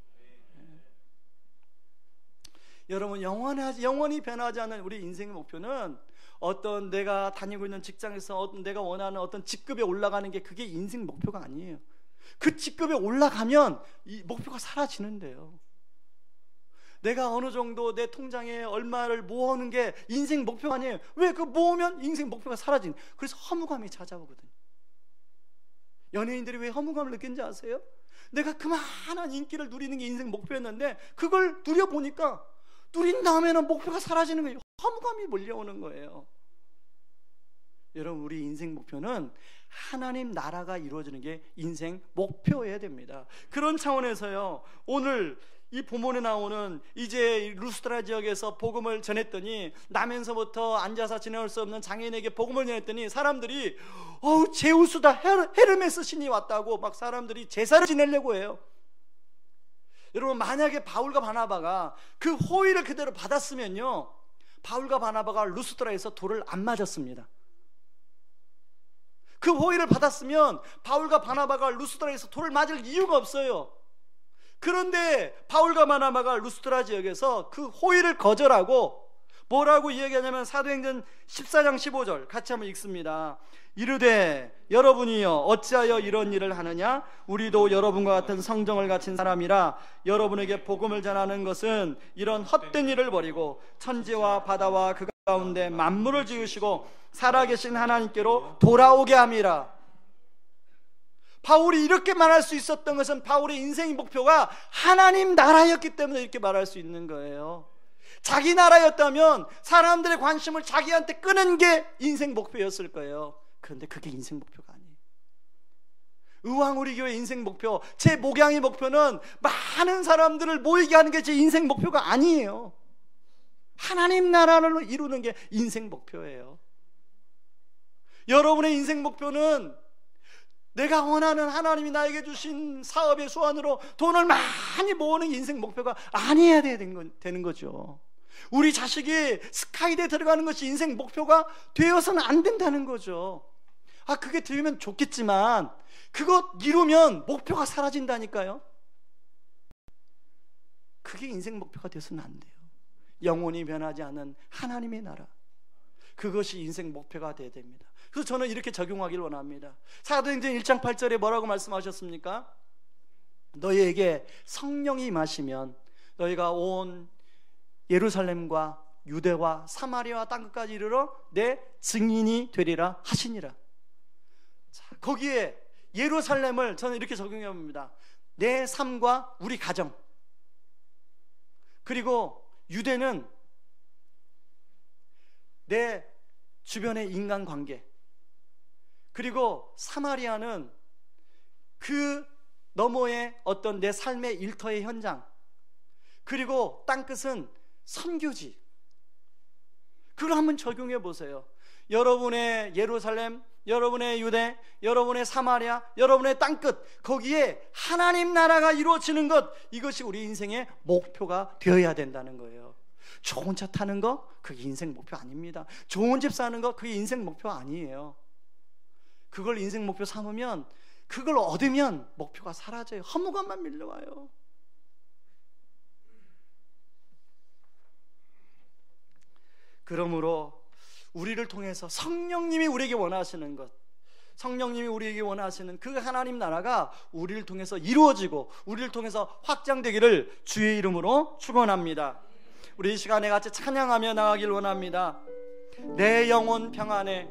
여러분, 영원히 변하지 않는 우리 인생의 목표는 어떤 내가 다니고 있는 직장에서 내가 원하는 어떤 직급에 올라가는 게 그게 인생 목표가 아니에요. 그 직급에 올라가면 이 목표가 사라지는데요. 내가 어느 정도 내 통장에 얼마를 모으는 게 인생 목표가 아니에요. 왜? 그 모으면 인생 목표가 사라지는. 그래서 허무감이 찾아오거든요. 연예인들이 왜 허무감을 느끼는지 아세요? 내가 그만한 인기를 누리는 게 인생 목표였는데 그걸 누려보니까 누린 다음에는 목표가 사라지는 거예요. 허무감이 몰려오는 거예요. 여러분, 우리 인생 목표는 하나님 나라가 이루어지는 게 인생 목표여야 됩니다. 그런 차원에서요, 오늘 이 본문에 나오는 이제 루스드라 지역에서 복음을 전했더니, 나면서부터 앉아서 지낼 수 없는 장애인에게 복음을 전했더니 사람들이 제우스다, 헤르메스 신이 왔다고 막 사람들이 제사를 지내려고 해요. 여러분, 만약에 바울과 바나바가 그 호의를 그대로 받았으면요, 바울과 바나바가 루스드라에서 돌을 안 맞았습니다. 그 호의를 받았으면 바울과 바나바가 루스드라에서 돌을 맞을 이유가 없어요. 그런데 바울과 바나바가 루스드라 지역에서 그 호의를 거절하고 뭐라고 이야기하냐면, 사도행전 14장 15절 같이 한번 읽습니다. 이르되 여러분이여 어찌하여 이런 일을 하느냐? 우리도 여러분과 같은 성정을 갖춘 사람이라 여러분에게 복음을 전하는 것은 이런 헛된 일을 버리고 천지와 바다와 그 가운데 만물을 지으시고 살아계신 하나님께로 돌아오게 함이라. 바울이 이렇게 말할 수 있었던 것은 바울의 인생의 목표가 하나님 나라였기 때문에 이렇게 말할 수 있는 거예요. 자기 나라였다면 사람들의 관심을 자기한테 끄는 게 인생 목표였을 거예요. 그런데 그게 인생 목표가 아니에요. 의왕우리교회 인생 목표, 제 목양의 목표는 많은 사람들을 모이게 하는 게 제 인생 목표가 아니에요. 하나님 나라를 이루는 게 인생 목표예요. 여러분의 인생 목표는 내가 원하는 하나님이 나에게 주신 사업의 수완으로 돈을 많이 모으는 인생 목표가 아니어야 되는 거죠. 우리 자식이 스카이대에 들어가는 것이 인생 목표가 되어서는 안 된다는 거죠. 그게 되면 좋겠지만 그거 이루면 목표가 사라진다니까요. 그게 인생 목표가 되어서는 안 돼요. 영원히 변하지 않는 하나님의 나라, 그것이 인생 목표가 되어야 됩니다. 그래서 저는 이렇게 적용하기를 원합니다. 사도행전 1장 8절에 뭐라고 말씀하셨습니까? 너희에게 성령이 임하시면 너희가 온 예루살렘과 유대와 사마리아와 땅끝까지 이르러 내 증인이 되리라 하시니라. 자, 거기에 예루살렘을 저는 이렇게 적용해 봅니다. 내 삶과 우리 가정, 그리고 유대는 내 주변의 인간관계, 그리고 사마리아는 그 너머의 어떤 내 삶의 일터의 현장, 그리고 땅끝은 선교지. 그걸 한번 적용해 보세요. 여러분의 예루살렘, 여러분의 유대, 여러분의 사마리아, 여러분의 땅끝, 거기에 하나님 나라가 이루어지는 것, 이것이 우리 인생의 목표가 되어야 된다는 거예요. 좋은 차 타는 거, 그게 인생 목표 아닙니다. 좋은 집 사는 거, 그게 인생 목표 아니에요. 그걸 인생 목표 삼으면, 그걸 얻으면 목표가 사라져요. 허무감만 밀려와요. 그러므로 우리를 통해서 성령님이 우리에게 원하시는 것, 성령님이 우리에게 원하시는 그 하나님 나라가 우리를 통해서 이루어지고 우리를 통해서 확장되기를 주의 이름으로 축원합니다. 우리 이 시간에 같이 찬양하며 나가길 원합니다. 내 영혼 평안해.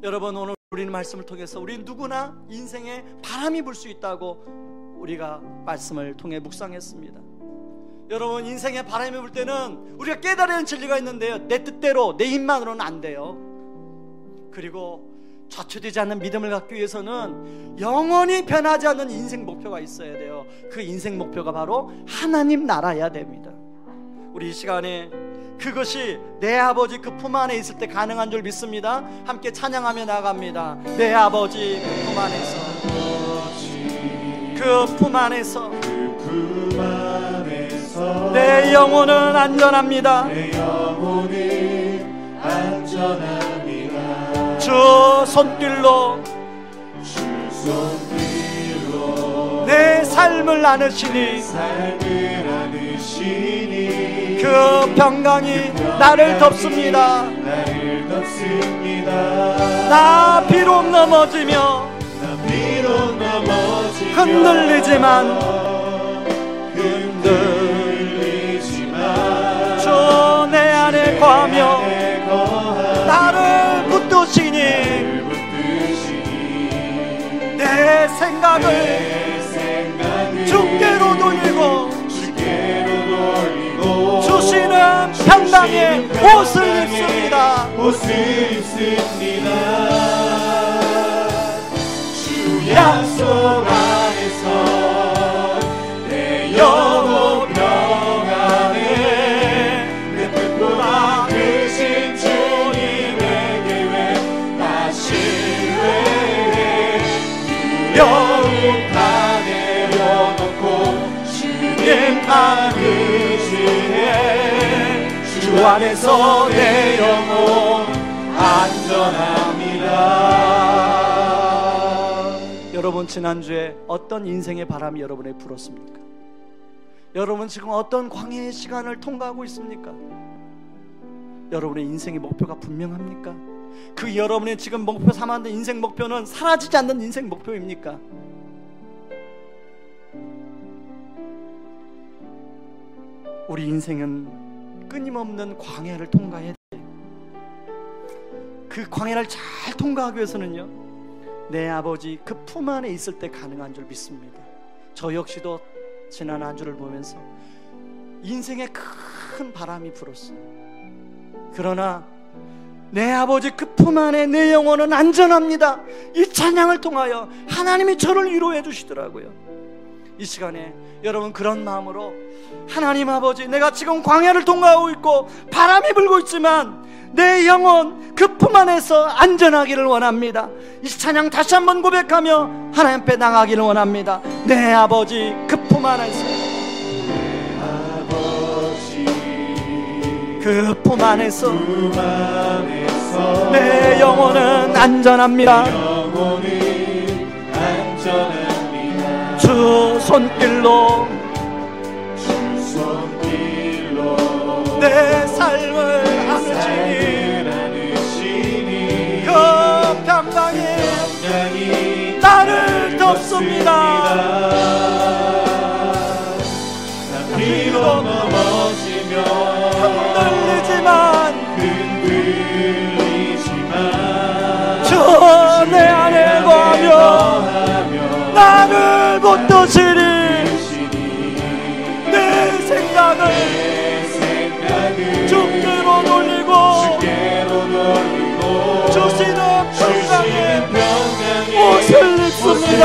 여러분, 오늘 우리는 말씀을 통해서 우리 누구나 인생에 바람이 불 수 있다고 우리가 말씀을 통해 묵상했습니다. 여러분, 인생에 바람이 불 때는 우리가 깨달아야 하는 진리가 있는데요, 내 뜻대로 내 힘만으로는 안 돼요. 그리고 좌초되지 않는 믿음을 갖기 위해서는 영원히 변하지 않는 인생 목표가 있어야 돼요. 그 인생 목표가 바로 하나님 나라여야 됩니다. 우리 이 시간에 그것이 내 아버지 그 품 안에 있을 때 가능한 줄 믿습니다. 함께 찬양하며 나갑니다. 내 아버지 그 품 안에서, 그 품 안에서, 내 영혼은 안전합니다. 내 영혼은 안전합니다. 주 손길로 내 삶을 나누시니 그 평강이 나를 덮습니다. 나 비록 넘어지며 흔들리지만 주 내 안에 거하며 나를 붙드시니 내 생각을 주께로 돌리고 주시는 평강의 옷을 입습니다. 주 약속 안에서 내 영혼 평안해. 내 뜻보다 크신 주님의 계획 나 신뢰해. 두려움 다 내려놓고 주님 안 의지해. 주 안에서 내 영혼 안전합니다. 여러분, 지난주에 어떤 인생의 바람이 여러분에 불었습니까? 여러분 지금 어떤 광야의 시간을 통과하고 있습니까? 여러분의 인생의 목표가 분명합니까? 그 여러분의 지금 목표 삼았는 인생 목표는 사라지지 않는 인생 목표입니까? 우리 인생은 끊임없는 광야를 통과해야 돼요. 그 광야를 잘 통과하기 위해서는요, 내 아버지 그 품 안에 있을 때 가능한 줄 믿습니다. 저 역시도 지난 한 주를 보면서 인생에 큰 바람이 불었어요. 그러나 내 아버지 그 품 안에 내 영혼은 안전합니다. 이 찬양을 통하여 하나님이 저를 위로해 주시더라고요. 이 시간에 여러분 그런 마음으로 하나님 아버지, 내가 지금 광야를 통과하고 있고 바람이 불고 있지만 내 영혼 그 품 안에서 안전하기를 원합니다. 이 찬양 다시 한번 고백하며 하나님 앞에 나가기를 원합니다. 내 아버지 그 품 안에서, 그 품 안에서 내 영혼은 안전합니다. 주 손길로 내 삶을 안으시니 그 평강이 나를 덮습니다. 주 내 안에 거하며 나를 붙드시리. 내 생각을 주께로 돌리고 주시는 평강에 옷을 입습니다.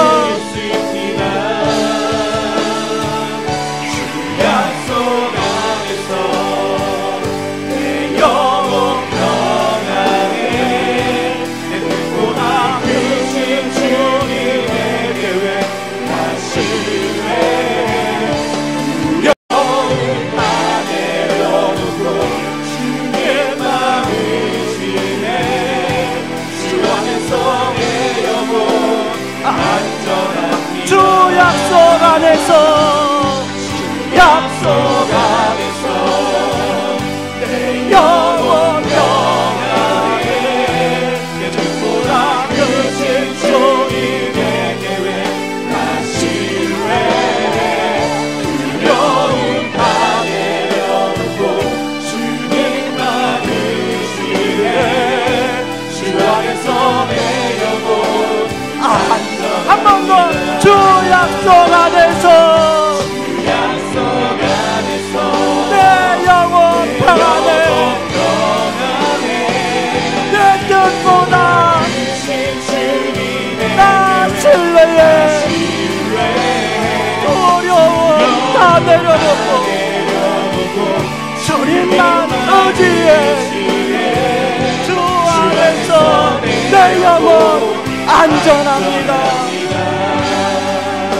약속 안에서 내 영원 평안에 내 뜻보다 크신 주님의 계획 나 신뢰해. 두려운 다 내려놓고 주님만 의지해. 주 안에서 내 영혼 안전. 한 번 더. 주 약속 안에서 내 영혼 평안해. 내 뜻보다 나 신뢰해. 두려움 다 내려놓고 주님만 의지해. 주 안에서 내 영혼 안전합니다.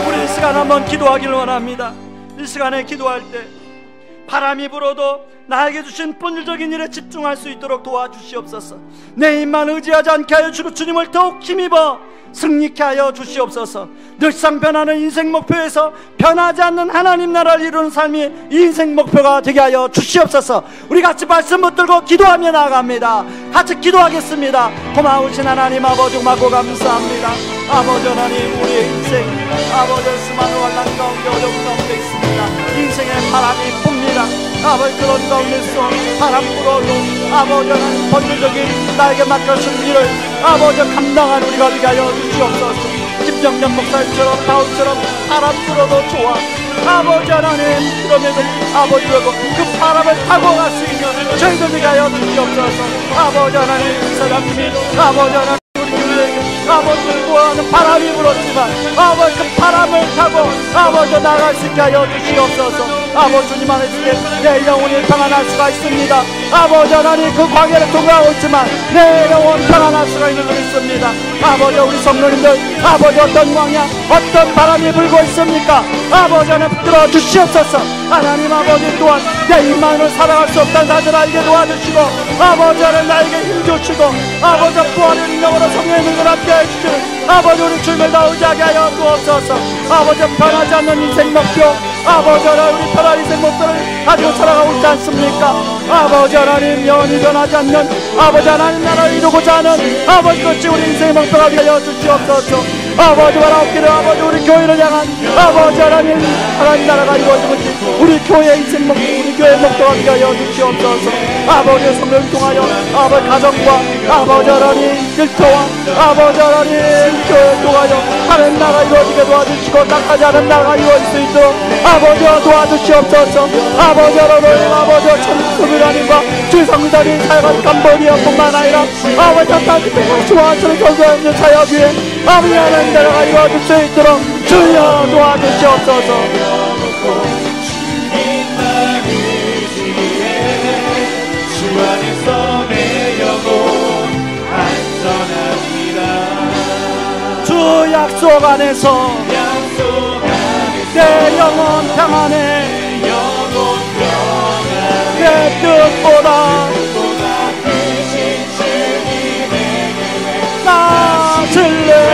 우리 이 시간 한번 기도하기를 원합니다. 이 시간에 기도할 때 바람이 불어도 나에게 주신 본질적인 일에 집중할 수 있도록 도와주시옵소서. 내 힘만 의지하지 않게 하여 주고 주님을 더욱 힘입어 승리케 하여 주시옵소서. 늘상 변하는 인생 목표에서 변하지 않는 하나님 나라를 이루는 삶이 인생 목표가 되게 하여 주시옵소서. 우리 같이 말씀 붙들고 기도하며 나아갑니다. 같이 기도하겠습니다. 고마우신 하나님 아버지 고맙고 감사합니다. 아버지 하나님, 우리의 인생 아버지 수많은 환난 가운데 어려운 가운데 있습니다. 인생의 바람이 붑니다. 아버지 그런 가운데서 바람 불어도 아버지 하나님 본질적인 나에게 맡겨준 일을 아버지 감당한 우리가 되게 하여 주시옵소서. 김정년 목사님처럼 바울처럼 바람 불어도 좋아 아버지 하나님, 그럼에도 아버지 그리고 그 바람을 타고 갈 수 있는 저희들 되게 하여 주시옵소서. 아버지 하나님, 사장님이 아버지 하나님 우리 교회에게 아버지를 구하는 바람이 불었지만 아버지 그 바람을 타고 아버지 나갈 수 있게 하여 주시옵소서. 아버지 주님 안에 주게 내 영혼이 평안할 수가 있습니다. 아버지 하나님 그 광야를 통과하고 있지만 내 영혼 평안할 수가 있는 줄 믿습니다. 아버지 우리 성도님들 아버지 어떤 광야 어떤 바람이 불고 있습니까? 아버지 하나님 붙들어 주시옵소서. 하나님 아버지 또한 내 힘만으로 살아갈 수 없다는 사실을 알게 도와주시고 아버지 하나님 나에게 힘 주시고 아버지 부활의 능력으로 성령의 능력을 함께 해주시는 아버지 우리 주님을 다 의지하게 하여 주옵소서. 아버지 변하지 않는 인생 목표 아버지 하나님 우리 편한 인생 목표를 가지고 살아가고 있지 않습니까? 아버지 하나님 영원히 변하지 않는 아버지 하나님 나라를 이루고자 하는 아버지 그것이 우리 인생의 목표가 되어 주시옵소서. 아버지 바라옵기를 아버지 우리 교회를 향한 아버지 하나님 나라가 이루어지는지 우리 교회의 인생 목표 우리 교회의 목표가 되어 주시옵소서. 아버지의 성령을 통하여 아버지 가정과 아버지 하나님 일터와 아버지 하나님 교회를 통하여 하나님 나라가 이루어지게 도와주시고 낙하지 않은 나라가 이루어질 수 있도록 아버지와 도와주시옵소서. 아버지 하나님 아버지와 천수비라님과 주성자님 사역한 캄보디아뿐만 아니라 아버지 타타기도 중앙처럼 전수하는 사역 위에 아버지 하나님 나라가 이루어질 수 있도록 주여 도와주시옵소서. 주 약속 안에서 내 영혼 평안해. 내 뜻보다 나 신뢰해.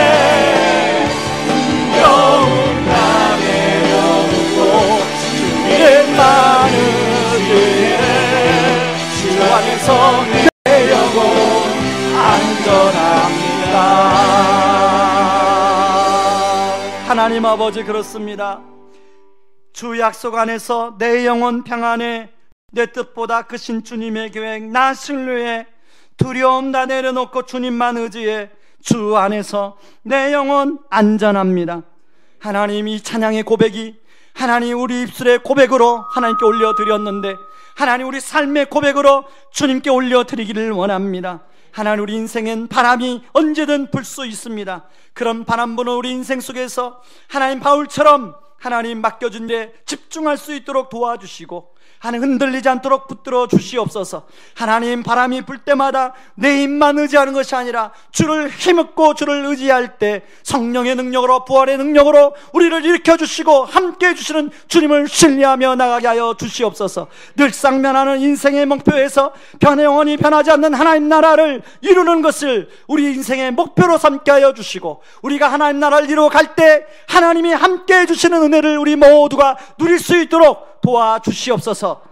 영혼 다 내려놓고 주님만 의지해. 주 안에서 내 영혼 안전합니다. 하나님 아버지 그렇습니다. 주 약속 안에서 내 영혼 평안해. 내 뜻보다 크신 주님의 계획 나 신뢰해. 두려움 다 내려놓고 주님만 의지해. 주 안에서 내 영혼 안전합니다. 하나님, 이 찬양의 고백이 하나님 우리 입술의 고백으로 하나님께 올려드렸는데, 하나님 우리 삶의 고백으로 주님께 올려드리기를 원합니다. 하나님, 우리 인생엔 바람이 언제든 불 수 있습니다. 그런 바람 부는 우리 인생 속에서 하나님 바울처럼 하나님 맡겨준 데 집중할 수 있도록 도와주시고, 하나님 흔들리지 않도록 붙들어 주시옵소서. 하나님, 바람이 불 때마다 내 힘만 의지하는 것이 아니라 주를 힘입고 주를 의지할 때 성령의 능력으로, 부활의 능력으로 우리를 일으켜 주시고 함께 해주시는 주님을 신뢰하며 나가게 하여 주시옵소서. 늘상 변하는 인생의 목표에서 영원히 변하지 않는 하나님 나라를 이루는 것을 우리 인생의 목표로 삼게 하여 주시고, 우리가 하나님 나라를 이루어 갈 때 하나님이 함께 해주시는 은혜를 우리 모두가 누릴 수 있도록 도와주시옵소서.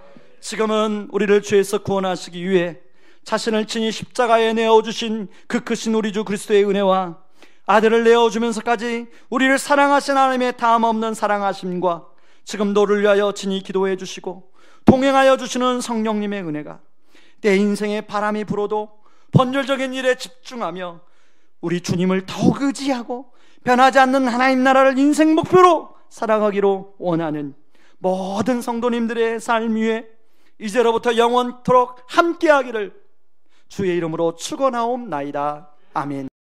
지금은 우리를 죄에서 구원하시기 위해 자신을 친히 십자가에 내어주신 그 크신 우리 주 그리스도의 은혜와 아들을 내어주면서까지 우리를 사랑하신 하나님의 다함없는 사랑하심과 지금도 우리를 위하여 친히 기도해 주시고 동행하여 주시는 성령님의 은혜가 내 인생에 바람이 불어도 번절적인 일에 집중하며 우리 주님을 더욱 의지하고 변하지 않는 하나님 나라를 인생 목표로 살아가기로 원하는 모든 성도님들의 삶 위에 이제로부터 영원토록 함께하기를 주의 이름으로 축원하옵나이다. 아멘.